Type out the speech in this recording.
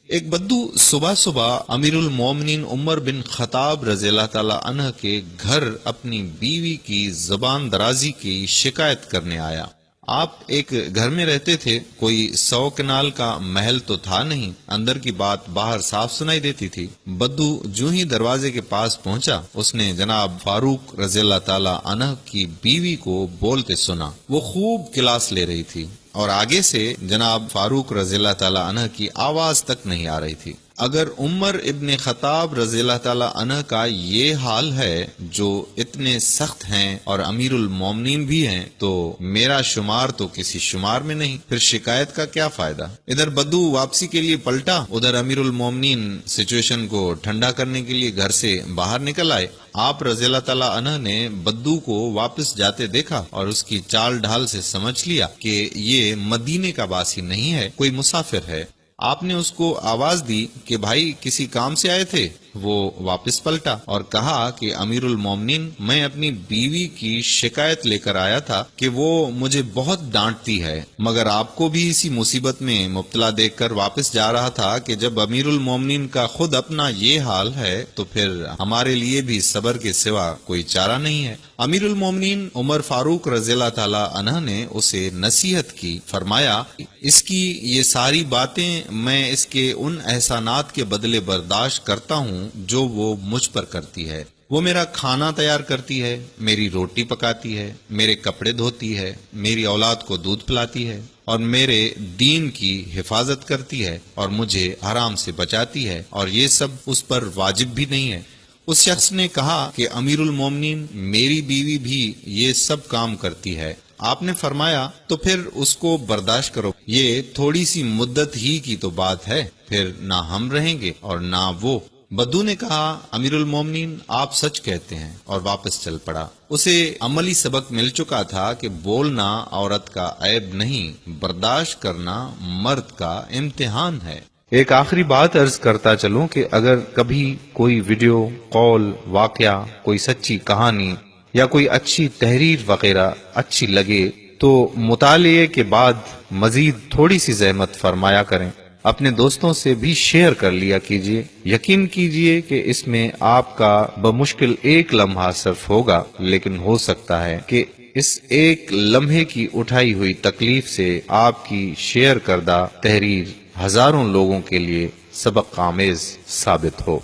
ایک بدو صبح صبح امیر المومنین عمر بن خطاب رضی اللہ تعالی عنہ کے گھر اپنی بیوی کی زبان درازی کی شکایت کرنے آیا۔ آپ ایک گھر میں رہتے تھے، کوئی 100 کنال کا محل تو تھا نہیں، اندر کی بات باہر صاف سنائی دیتی تھی۔ بدو جو ہی دروازے کے پاس پہنچا، اس نے جناب فاروق رضی اللہ تعالی عنہ کی بیوی کو بولتے سنا۔ وہ خوب کلاس لے رہی تھی اور آگے سے جناب فاروق رضی اللہ تعالی عنہ کی آواز تک نہیں آ رہی تھی۔ اگر عمر ابن خطاب رضی اللہ تعالی عنہ کا یہ حال ہے جو اتنے سخت ہیں اور امیر المومنین بھی ہیں، تو میرا شمار تو کسی شمار میں نہیں، پھر شکایت کا کیا فائدہ۔ ادھر بدو واپسی کے لیے پلٹا، ادھر امیر المومنین سچویشن کو ٹھنڈا کرنے کے لیے گھر سے باہر نکل آئے۔ آپ رضی اللہ تعالی عنہ نے بدو کو واپس جاتے دیکھا اور اس کی چال ڈھال سے سمجھ لیا کہ یہ مدینے کا باسی نہیں ہے، کوئی مسافر ہے۔ آپ نے اس کو آواز دی کہ بھائی کسی کام سے آئے تھے؟ وہ واپس پلٹا اور کہا کہ امیر المومنین، میں اپنی بیوی کی شکایت لے کر آیا تھا کہ وہ مجھے بہت ڈانٹتی ہے، مگر آپ کو بھی اسی مصیبت میں مبتلا دیکھ کر واپس جا رہا تھا کہ جب امیر المومنین کا خود اپنا یہ حال ہے تو پھر ہمارے لیے بھی صبر کے سوا کوئی چارہ نہیں ہے۔ امیر المومنین عمر فاروق رضی اللہ تعالی عنہ نے اسے نصیحت کی، فرمایا اس کی یہ ساری باتیں میں اس کے ان احسانات کے بدلے برداشت کرتا ہوں جو وہ مجھ پر کرتی ہے۔ وہ میرا کھانا تیار کرتی ہے، میری روٹی پکاتی ہے، میرے کپڑے دھوتی ہے، میری اولاد کو دودھ پلاتی ہے اور میرے دین کی حفاظت کرتی ہے اور مجھے حرام سے بچاتی ہے، اور یہ سب اس پر واجب بھی نہیں ہے۔ اس شخص نے کہا کہ امیر المومنین، میری بیوی بھی یہ سب کام کرتی ہے۔ آپ نے فرمایا تو پھر اس کو برداشت کرو، یہ تھوڑی سی مدت ہی کی تو بات ہے، پھر نہ ہم رہیں گے اور نہ وہ۔ بدو نے کہا امیر المومنین آپ سچ کہتے ہیں، اور واپس چل پڑا۔ اسے عملی سبق مل چکا تھا کہ بولنا عورت کا عیب نہیں، برداشت کرنا مرد کا امتحان ہے۔ ایک آخری بات عرض کرتا چلوں کہ اگر کبھی کوئی ویڈیو، قول، واقعہ، کوئی سچی کہانی یا کوئی اچھی تحریر وغیرہ اچھی لگے تو مطالعے کے بعد مزید تھوڑی سی زحمت فرمایا کریں، اپنے دوستوں سے بھی شیئر کر لیا کیجیے۔ یقین کیجیے کہ اس میں آپ کا بمشکل ایک لمحہ صرف ہوگا، لیکن ہو سکتا ہے کہ اس ایک لمحے کی اٹھائی ہوئی تکلیف سے آپ کی شیئر کردہ تحریر ہزاروں لوگوں کے لیے سبق آمیز ثابت ہو۔